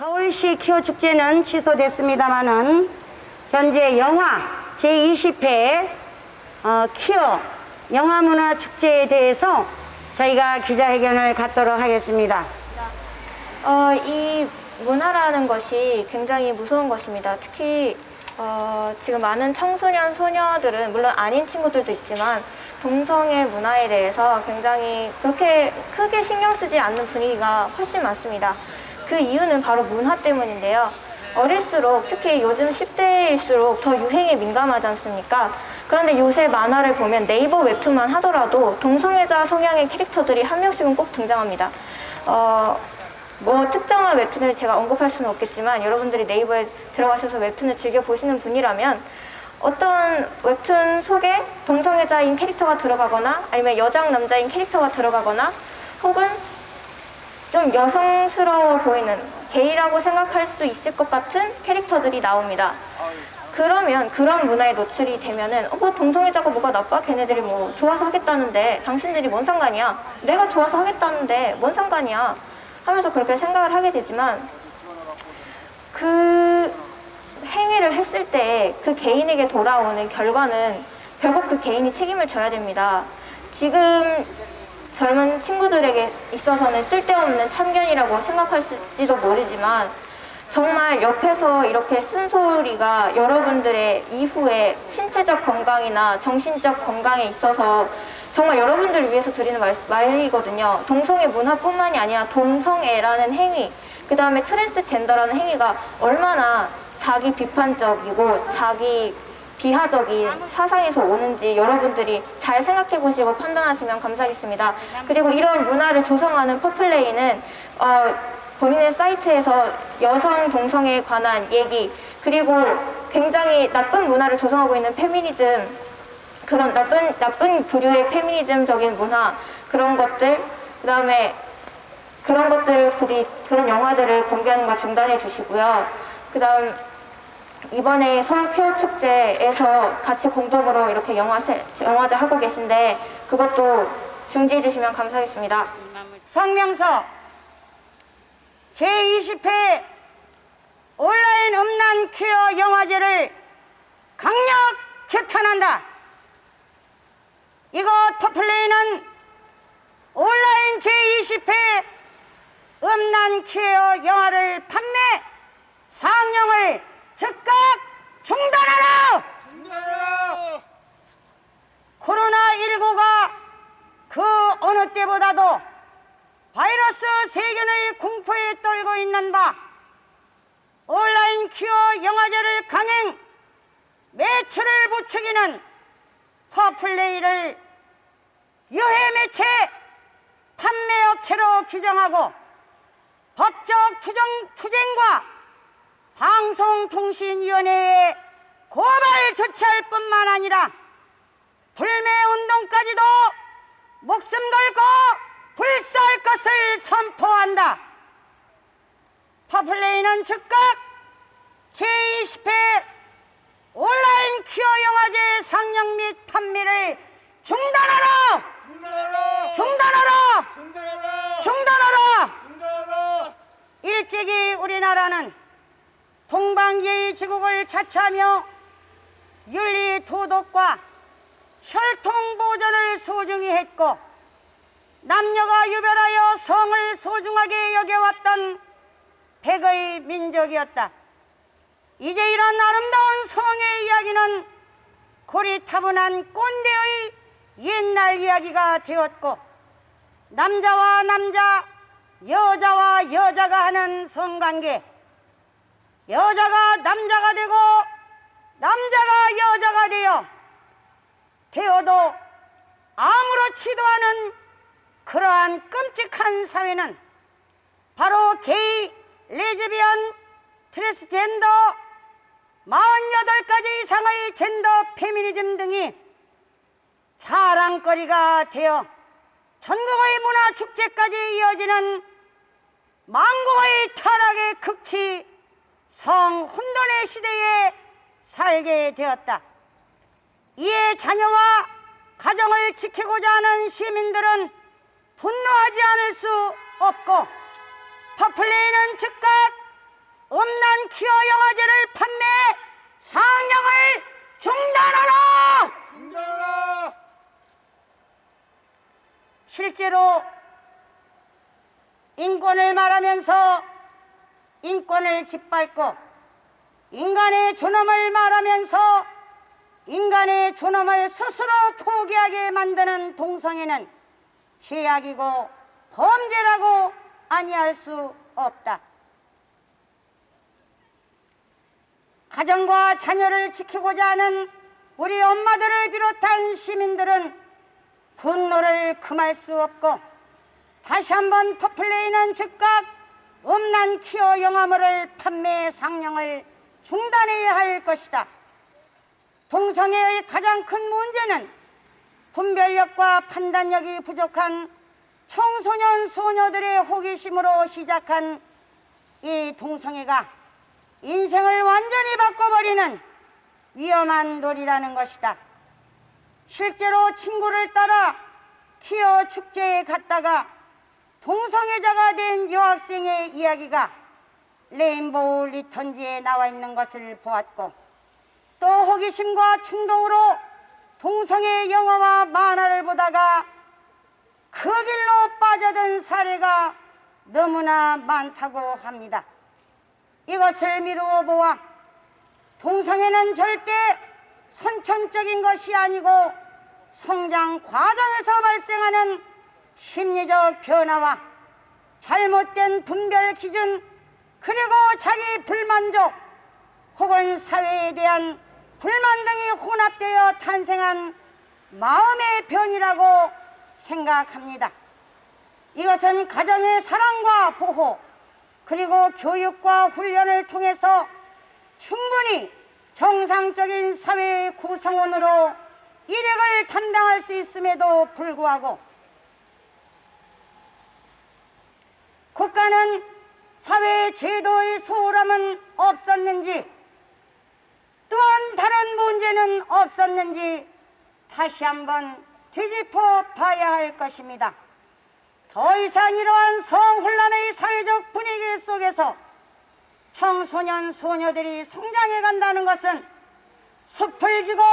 서울시 퀴어 축제는 취소됐습니다만은 현재 영화 제20회 퀴어 영화문화 축제에 대해서 저희가 기자회견을 갖도록 하겠습니다. 이 문화라는 것이 굉장히 무서운 것입니다. 특히 지금 많은 청소년, 소녀들은 물론 아닌 친구들도 있지만 동성애 문화에 대해서 굉장히 그렇게 크게 신경 쓰지 않는 분위기가 훨씬 많습니다. 그 이유는 바로 문화 때문인데요. 어릴수록 특히 요즘 10대일수록 더 유행에 민감하지 않습니까? 그런데 요새 만화를 보면 네이버 웹툰만 하더라도 동성애자 성향의 캐릭터들이 한 명씩은 꼭 등장합니다. 뭐 특정한 웹툰을 제가 언급할 수는 없겠지만 여러분들이 네이버에 들어가셔서 웹툰을 즐겨보시는 분이라면 어떤 웹툰 속에 동성애자인 캐릭터가 들어가거나 아니면 여장 남자인 캐릭터가 들어가거나 혹은 좀 여성스러워 보이는 게이라고 생각할 수 있을 것 같은 캐릭터들이 나옵니다. 그러면 그런 문화에 노출이 되면은 뭐 동성애자가 뭐가 나빠? 걔네들이 뭐 좋아서 하겠다는데 당신들이 뭔 상관이야? 내가 좋아서 하겠다는데 뭔 상관이야? 하면서 그렇게 생각을 하게 되지만 그 행위를 했을 때 그 개인에게 돌아오는 결과는 결국 그 개인이 책임을 져야 됩니다. 지금 젊은 친구들에게 있어서는 쓸데없는 참견이라고 생각할지도 모르지만 정말 옆에서 이렇게 쓴소리가 여러분들의 이후에 신체적 건강이나 정신적 건강에 있어서 정말 여러분들을 위해서 드리는 말이거든요. 동성애 문화뿐만이 아니라 동성애라는 행위, 그 다음에 트랜스젠더라는 행위가 얼마나 자기 비판적이고 자기 비하적인 사상에서 오는지 여러분들이 잘 생각해 보시고 판단하시면 감사하겠습니다. 그리고 이런 문화를 조성하는 퍼플레이는 본인의 사이트에서 여성 동성애에 관한 얘기, 그리고 굉장히 나쁜 문화를 조성하고 있는 페미니즘, 그런 나쁜 부류의 페미니즘적인 문화, 그런 것들, 그 다음에 그런 것들을 그런 영화들을 공개하는 걸 중단해 주시고요. 그 다음 이번에 서울 퀴어 축제에서 같이 공동으로 이렇게 영화제 하고 계신데 그것도 중지해 주시면 감사하겠습니다. 성명서 제20회 온라인 음란 퀴어 영화제를 강력 규탄한다. 이것 퍼플레이는 온라인 제20회 음란 퀴어 영화를 판매, 상영을 즉각 중단하라! 코로나19가 그 어느 때보다도 바이러스 세균의 공포에 떨고 있는 바 온라인 퀴어 영화제를 강행, 매출을 부추기는 퍼플레이를 유해 매체 판매업체로 규정하고 법적 투쟁과 방송통신위원회에 고발 조치할 뿐만 아니라 불매운동까지도 목숨 걸고 불사할 것을 선포한다. 퍼플레이는 즉각 제20회 온라인 퀴어 영화제 상영 및 판매를 중단하라! 중단하라! 일찍이 우리나라는 동방예의 지국을 자처하며 윤리 도덕과 혈통 보존을 소중히 했고 남녀가 유별하여 성을 소중하게 여겨왔던 백의 민족이었다. 이제 이런 아름다운 성의 이야기는 고리타분한 꼰대의 옛날 이야기가 되었고 남자와 남자, 여자와 여자가 하는 성관계, 여자가 남자가 되고 남자가 여자가 되어도 아무렇지도 않은 그러한 끔찍한 사회는 바로 게이, 레즈비언, 트랜스젠더, 48가지 이상의 젠더 페미니즘 등이 자랑거리가 되어 전국의 문화축제까지 이어지는 망국의 타락의 극치 성혼돈의 시대에 살게 되었다. 이에 자녀와 가정을 지키고자 하는 시민들은 분노하지 않을 수 없고 퍼플레이는 즉각 실제로 인권을 말하면서 인권을 짓밟고 인간의 존엄을 말하면서 인간의 존엄을 스스로 포기하게 만드는 동성애는 죄악이고 범죄라고 아니할 수 없다. 가정과 자녀를 지키고자 하는 우리 엄마들을 비롯한 시민들은 분노를 금할 수 없고 다시 한번 퍼플레이는 즉각 음란 퀴어 영화물을 판매 상영을 중단해야 할 것이다. 동성애의 가장 큰 문제는 분별력과 판단력이 부족한 청소년 소녀들의 호기심으로 시작한 이 동성애가 인생을 완전히 바꿔버리는 위험한 놀이라는 것이다. 실제로 친구를 따라 퀴어 축제에 갔다가 동성애자가 된 여학생의 이야기가 레인보우 리턴지에 나와 있는 것을 보았고, 또 호기심과 충동으로 동성애 영화와 만화를 보다가 그 길로 빠져든 사례가 너무나 많다고 합니다. 이것을 미루어 보아 동성애는 절대 선천적인 것이 아니고 성장 과정에서 발생하는 심리적 변화와 잘못된 분별 기준, 그리고 자기 불만족 혹은 사회에 대한 불만 등이 혼합되어 탄생한 마음의 병이라고 생각합니다. 이것은 가정의 사랑과 보호, 그리고 교육과 훈련을 통해서 충분히 정상적인 사회의 구성원으로 일획을 담당할 수 있음에도 불구하고 국가는 사회 제도의 소홀함은 없었는지, 또한 다른 문제는 없었는지 다시 한번 뒤집어 봐야 할 것입니다. 더 이상 이러한 성혼란의 사회적 분위기 속에서 청소년 소녀들이 성장해 간다는 것은 숲을 지고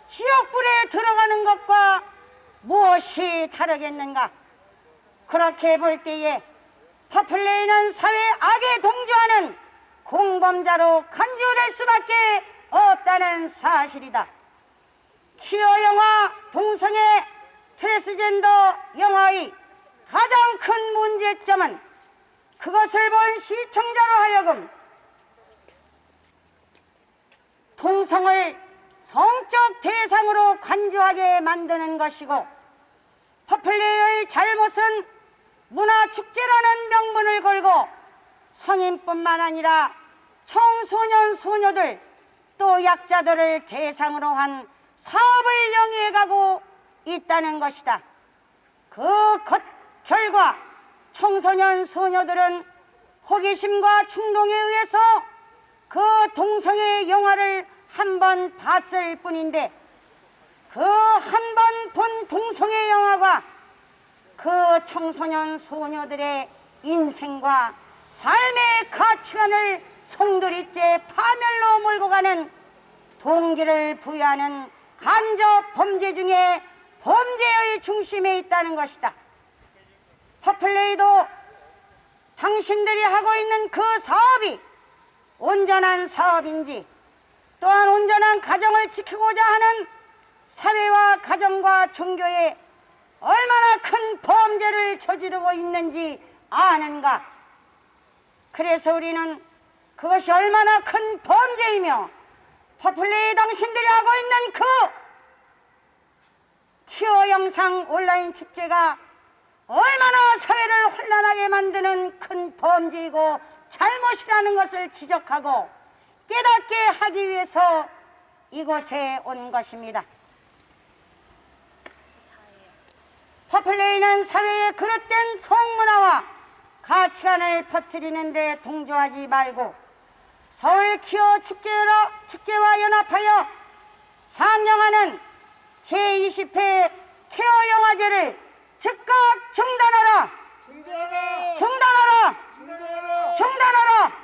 지옥불에 들어가는 것과 무엇이 다르겠는가? 그렇게 볼 때에 퍼플레이는 사회 악에 동조하는 공범자로 간주될 수밖에 없다는 사실이다. 퀴어 영화, 동성애, 트랜스젠더 영화의 가장 큰 문제점은 그것을 본 시청자로 하여금 동성을 성적 대상으로 간주하게 만드는 것이고, 퍼플레이의 잘못은 문화축제라는 명분을 걸고 성인뿐만 아니라 청소년 소녀들 또 약자들을 대상으로 한 사업을 영위해가고 있다는 것이다. 그 결과 청소년 소녀들은 호기심과 충동에 의해서 그 동성애 영화를 한 번 봤을 뿐인데, 그 한 번 본 동성애 영화가 그 청소년 소녀들의 인생과 삶의 가치관을 송두리째 파멸로 몰고 가는 동기를 부여하는 간접 범죄 중에 범죄의 중심에 있다는 것이다. 퍼플레이도 당신들이 하고 있는 그 사업이 온전한 사업인지, 또한 온전한 가정을 지키고자 하는 사회와 가정과 종교에 얼마나 큰 범죄를 저지르고 있는지 아는가? 그래서 우리는 그것이 얼마나 큰 범죄이며 퍼플레이 당신들이 하고 있는 그 퀴어 영상 온라인 축제가 얼마나 사회를 혼란하게 만드는 큰 범죄이고 잘못이라는 것을 지적하고 깨닫게 하기 위해서 이곳에 온 것입니다. 퍼플레이는 사회에 그릇된 성문화와 가치관을 퍼뜨리는 데 동조하지 말고 서울 퀴어 축제와 연합하여 상영하는 제20회 퀴어 영화제를 즉각 중단하라! 중단하라! 중단하라! 중단하라!